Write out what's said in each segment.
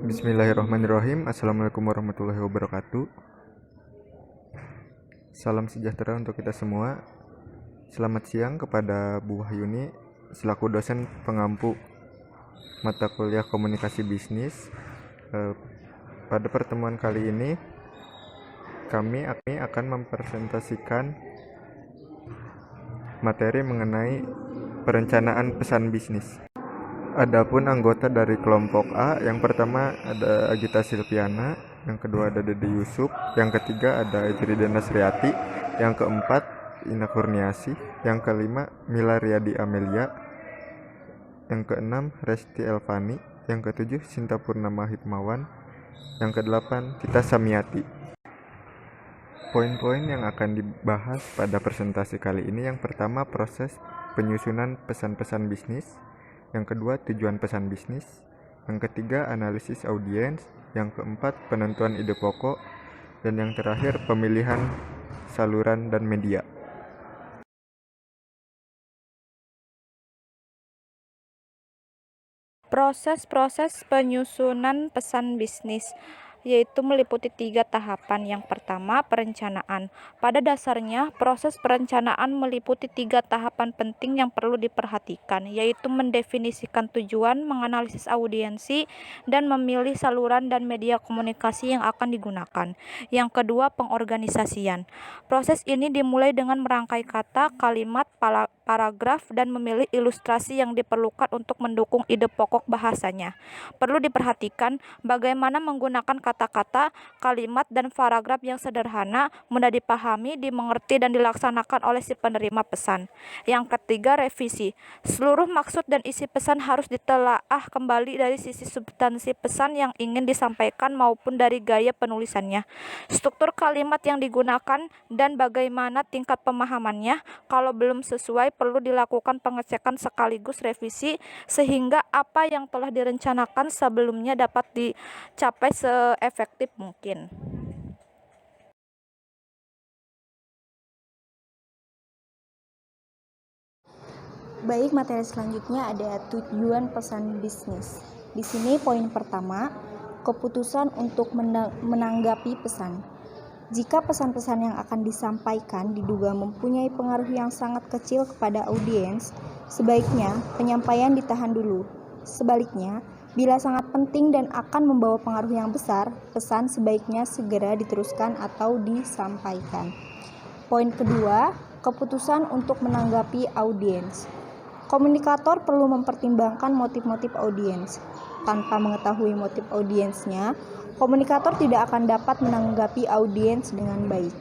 Bismillahirrahmanirrahim. Assalamualaikum warahmatullahi wabarakatuh. Salam sejahtera untuk kita semua. Selamat siang kepada Bu Wahyuni selaku dosen pengampu mata kuliah komunikasi bisnis. Pada pertemuan kali ini kami akan mempresentasikan materi mengenai perencanaan pesan bisnis. Adapun anggota dari kelompok A, yang pertama ada Agita Silviana, yang kedua ada Dede Yusuf, yang ketiga ada Ejridana Sriati, yang keempat Ina Kurniasi, yang kelima Mila Riyadi Amelia, yang keenam Resti Elvani, yang ketujuh Sinta Purnama Hikmawan, yang kedelapan Tita Samiati. Poin-poin yang akan dibahas pada presentasi kali ini, yang pertama proses penyusunan pesan-pesan bisnis, yang kedua tujuan pesan bisnis, yang ketiga analisis audiens, yang keempat penentuan ide pokok, dan yang terakhir pemilihan saluran dan media. Proses penyusunan pesan bisnis yaitu meliputi 3 tahapan. Yang pertama, perencanaan. Pada dasarnya, proses perencanaan meliputi 3 tahapan penting yang perlu diperhatikan, yaitu mendefinisikan tujuan, menganalisis audiensi, dan memilih saluran dan media komunikasi yang akan digunakan. Yang kedua, pengorganisasian. Proses ini dimulai dengan merangkai kata, kalimat, paragraf, dan memilih ilustrasi yang diperlukan untuk mendukung ide pokok bahasanya. Perlu diperhatikan bagaimana menggunakan kata-kata, kalimat, dan paragraf yang sederhana, mudah dipahami, dimengerti, dan dilaksanakan oleh si penerima pesan. Yang ketiga, revisi. Seluruh maksud dan isi pesan harus ditelaah kembali dari sisi substansi pesan yang ingin disampaikan maupun dari gaya penulisannya, struktur kalimat yang digunakan, dan bagaimana tingkat pemahamannya. Kalau belum sesuai, perlu dilakukan pengecekan sekaligus revisi sehingga apa yang telah direncanakan sebelumnya dapat dicapai seefektif mungkin. Baik, materi selanjutnya ada tujuan pesan bisnis. Di sini poin pertama, keputusan untuk menanggapi pesan. Jika pesan-pesan yang akan disampaikan diduga mempunyai pengaruh yang sangat kecil kepada audiens, sebaiknya penyampaian ditahan dulu. Sebaliknya, bila sangat penting dan akan membawa pengaruh yang besar, pesan sebaiknya segera diteruskan atau disampaikan. Poin kedua, keputusan untuk menanggapi audiens. Komunikator perlu mempertimbangkan motif-motif audiens. Tanpa mengetahui motif audiensnya, komunikator tidak akan dapat menanggapi audiens dengan baik.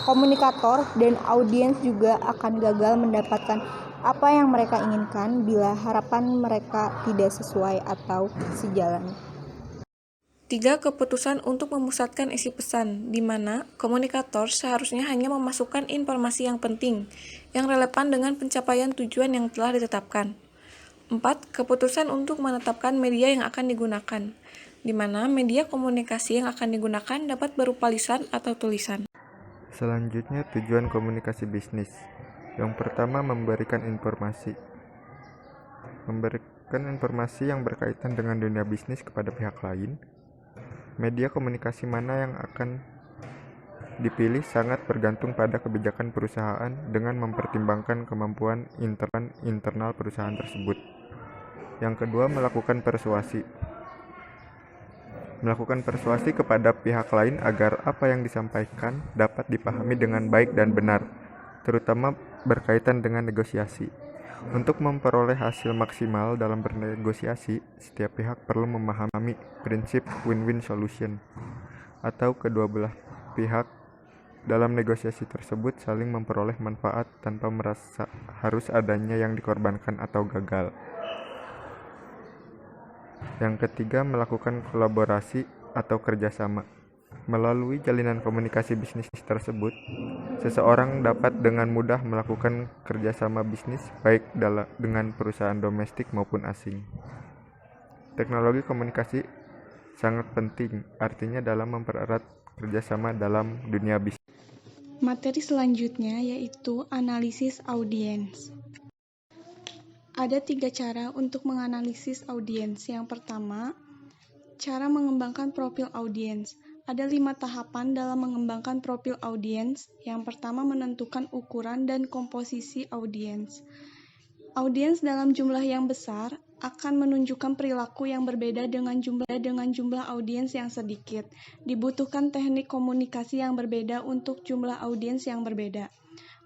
Komunikator dan audiens juga akan gagal mendapatkan apa yang mereka inginkan bila harapan mereka tidak sesuai atau sejalan. 3. Keputusan untuk memusatkan isi pesan, di mana komunikator seharusnya hanya memasukkan informasi yang penting, yang relevan dengan pencapaian tujuan yang telah ditetapkan. 4. Keputusan untuk menetapkan media yang akan digunakan, di mana media komunikasi yang akan digunakan dapat berupa lisan atau tulisan. Selanjutnya, tujuan komunikasi bisnis. Yang pertama, memberikan informasi. Memberikan informasi yang berkaitan dengan dunia bisnis kepada pihak lain. Media komunikasi mana yang akan dipilih sangat bergantung pada kebijakan perusahaan dengan mempertimbangkan kemampuan internal perusahaan tersebut. Yang kedua, melakukan persuasi. Melakukan persuasi kepada pihak lain agar apa yang disampaikan dapat dipahami dengan baik dan benar, terutama berkaitan dengan negosiasi. Untuk memperoleh hasil maksimal dalam bernegosiasi, setiap pihak perlu memahami prinsip win-win solution, atau kedua belah pihak dalam negosiasi tersebut saling memperoleh manfaat tanpa merasa harus adanya yang dikorbankan atau gagal. Yang ketiga, melakukan kolaborasi atau kerjasama. Melalui jalinan komunikasi bisnis tersebut, seseorang dapat dengan mudah melakukan kerjasama bisnis baik dengan perusahaan domestik maupun asing. Teknologi komunikasi sangat penting, artinya dalam mempererat kerjasama dalam dunia bisnis. Materi selanjutnya yaitu analisis audiens. Ada 3 cara untuk menganalisis audiens. Yang pertama, Cara mengembangkan profil audiens. Ada 5 tahapan dalam mengembangkan profil audiens. Yang pertama, menentukan ukuran dan komposisi audiens. Audiens dalam jumlah yang besar akan menunjukkan perilaku yang berbeda dengan jumlah audiens yang sedikit. Dibutuhkan teknik komunikasi yang berbeda untuk jumlah audiens yang berbeda.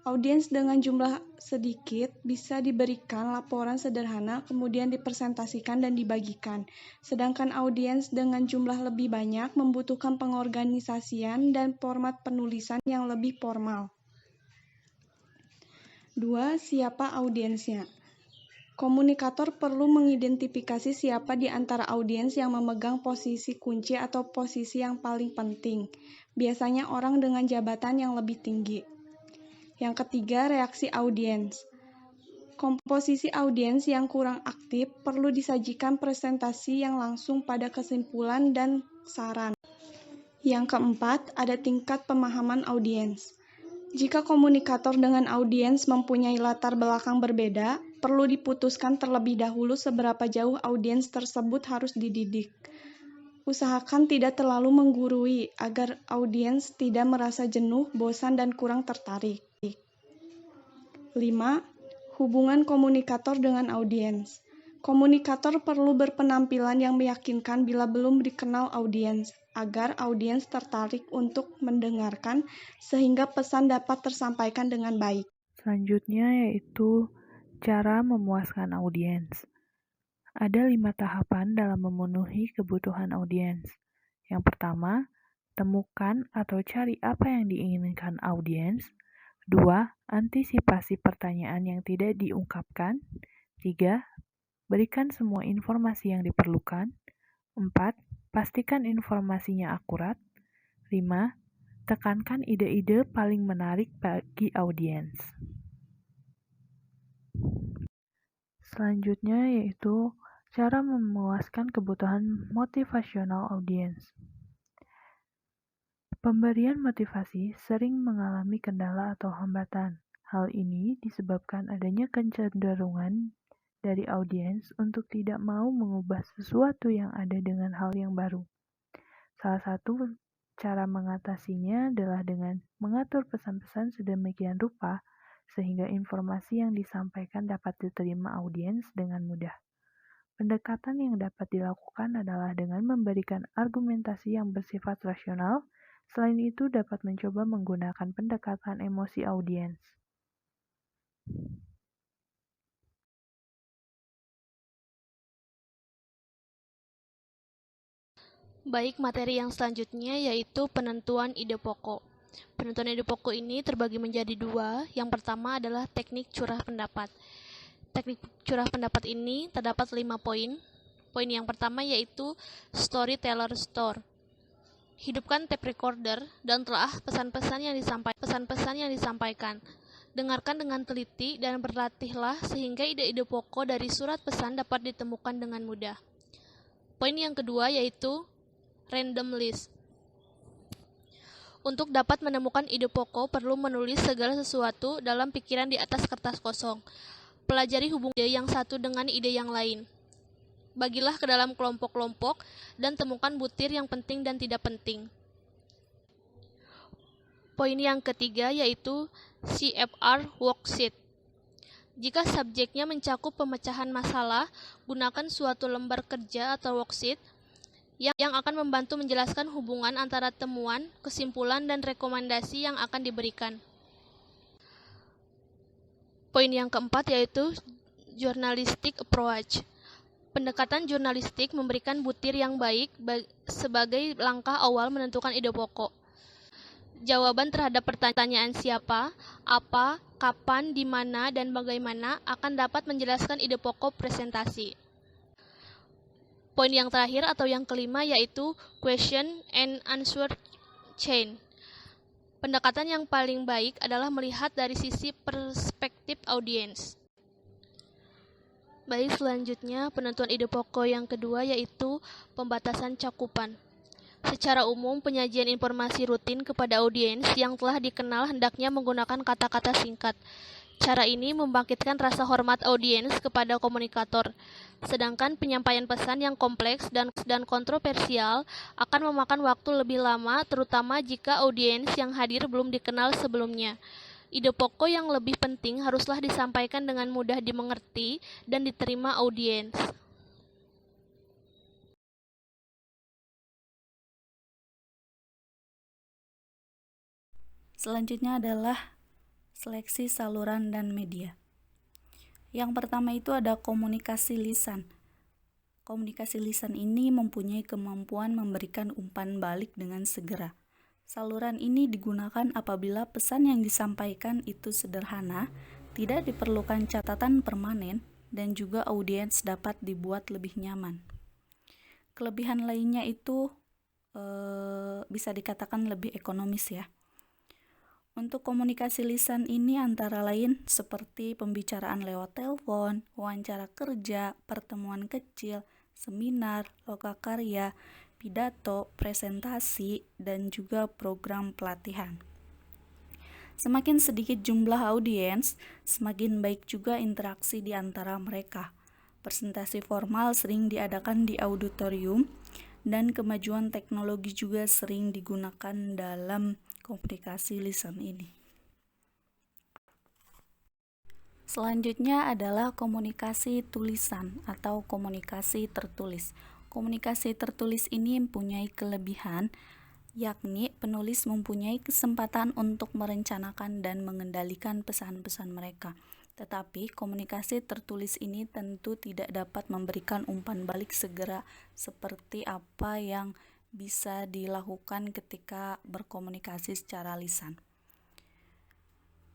Audiens dengan jumlah sedikit bisa diberikan laporan sederhana, kemudian dipresentasikan dan dibagikan. Sedangkan audiens dengan jumlah lebih banyak membutuhkan pengorganisasian dan format penulisan yang lebih formal. 2. Siapa audiensnya? Komunikator perlu mengidentifikasi siapa di antara audiens yang memegang posisi kunci atau posisi yang paling penting. Biasanya orang dengan jabatan yang lebih tinggi. Yang ketiga, reaksi audiens. Komposisi audiens yang kurang aktif perlu disajikan presentasi yang langsung pada kesimpulan dan saran. Yang keempat, ada tingkat pemahaman audiens. Jika komunikator dengan audiens mempunyai latar belakang berbeda, perlu diputuskan terlebih dahulu seberapa jauh audiens tersebut harus dididik. Usahakan tidak terlalu menggurui agar audiens tidak merasa jenuh, bosan, dan kurang tertarik. 5. Hubungan komunikator dengan audiens. Komunikator perlu berpenampilan yang meyakinkan bila belum dikenal audiens, agar audiens tertarik untuk mendengarkan sehingga pesan dapat tersampaikan dengan baik. Selanjutnya yaitu cara memuaskan audiens. Ada 5 tahapan dalam memenuhi kebutuhan audiens. Yang pertama, temukan atau cari apa yang diinginkan audiens. 2. Antisipasi pertanyaan yang tidak diungkapkan. 3. Berikan semua informasi yang diperlukan. 4. Pastikan informasinya akurat. 5. Tekankan ide-ide paling menarik bagi audiens. Selanjutnya yaitu cara memuaskan kebutuhan motivasional audiens. Pemberian motivasi sering mengalami kendala atau hambatan. Hal ini disebabkan adanya kecenderungan dari audiens untuk tidak mau mengubah sesuatu yang ada dengan hal yang baru. Salah satu cara mengatasinya adalah dengan mengatur pesan-pesan sedemikian rupa sehingga informasi yang disampaikan dapat diterima audiens dengan mudah. Pendekatan yang dapat dilakukan adalah dengan memberikan argumentasi yang bersifat rasional. Selain itu, dapat mencoba menggunakan pendekatan emosi audiens. Baik, materi yang selanjutnya yaitu penentuan ide pokok. Penentuan ide pokok ini terbagi menjadi 2. Yang pertama adalah teknik curah pendapat. Teknik curah pendapat ini terdapat 5 poin. Poin yang pertama yaitu storyteller store. Hidupkan tape recorder dan telah pesan-pesan yang disampaikan. Dengarkan dengan teliti dan berlatihlah sehingga ide-ide pokok dari surat pesan dapat ditemukan dengan mudah. Poin yang kedua yaitu random list. Untuk dapat menemukan ide pokok perlu menulis segala sesuatu dalam pikiran di atas kertas kosong. Pelajari hubungan ide yang satu dengan ide yang lain. Bagilah ke dalam kelompok-kelompok dan temukan butir yang penting dan tidak penting. Poin yang ketiga yaitu CFR worksheet. Jika subjeknya mencakup pemecahan masalah, gunakan suatu lembar kerja atau worksheet yang akan membantu menjelaskan hubungan antara temuan, kesimpulan, dan rekomendasi yang akan diberikan. Poin yang keempat yaitu journalistic approach. Pendekatan jurnalistik memberikan butir yang baik sebagai langkah awal menentukan ide pokok. Jawaban terhadap pertanyaan siapa, apa, kapan, di mana, dan bagaimana akan dapat menjelaskan ide pokok presentasi. Poin yang terakhir atau yang kelima yaitu question and answer chain. Pendekatan yang paling baik adalah melihat dari sisi perspektif audiens. Baik, selanjutnya penentuan ide pokok yang kedua yaitu pembatasan cakupan. Secara umum, penyajian informasi rutin kepada audiens yang telah dikenal hendaknya menggunakan kata-kata singkat. Cara ini membangkitkan rasa hormat audiens kepada komunikator, sedangkan penyampaian pesan yang kompleks dan kontroversial akan memakan waktu lebih lama, terutama jika audiens yang hadir belum dikenal sebelumnya. Ide pokok yang lebih penting haruslah disampaikan dengan mudah dimengerti dan diterima audiens. Selanjutnya adalah seleksi saluran dan media. Yang pertama itu ada komunikasi lisan. Komunikasi lisan ini mempunyai kemampuan memberikan umpan balik dengan segera. Saluran ini digunakan apabila pesan yang disampaikan itu sederhana, tidak diperlukan catatan permanen, dan juga audiens dapat dibuat lebih nyaman. Kelebihan lainnya itu bisa dikatakan lebih ekonomis ya. Untuk komunikasi lisan ini antara lain seperti pembicaraan lewat telepon, wawancara kerja, pertemuan kecil, seminar, lokakarya, pidato, presentasi, dan juga program pelatihan. Semakin sedikit jumlah audiens, semakin baik juga interaksi di antara mereka. Presentasi formal sering diadakan di auditorium, dan kemajuan teknologi juga sering digunakan dalam komunikasi lisan ini. Selanjutnya adalah komunikasi tulisan atau komunikasi tertulis. Komunikasi tertulis ini mempunyai kelebihan, yakni penulis mempunyai kesempatan untuk merencanakan dan mengendalikan pesan-pesan mereka. Tetapi komunikasi tertulis ini tentu tidak dapat memberikan umpan balik segera seperti apa yang bisa dilakukan ketika berkomunikasi secara lisan.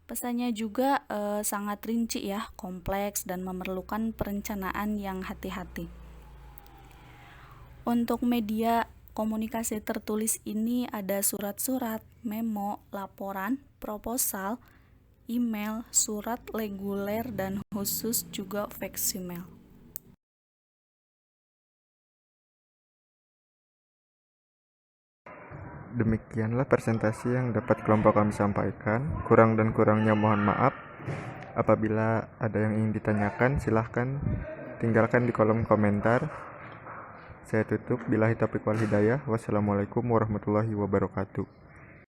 Pesannya juga sangat rinci ya, kompleks dan memerlukan perencanaan yang hati-hati. Untuk media komunikasi tertulis ini ada surat-surat, memo, laporan, proposal, email, surat reguler, dan khusus juga faksimil. Demikianlah presentasi yang dapat kelompok kami sampaikan. Kurang dan kurangnya mohon maaf. Apabila ada yang ingin ditanyakan, silahkan tinggalkan di kolom komentar. Saya tutup. Billahi taufiq wal hidayah. Wassalamualaikum warahmatullahi wabarakatuh.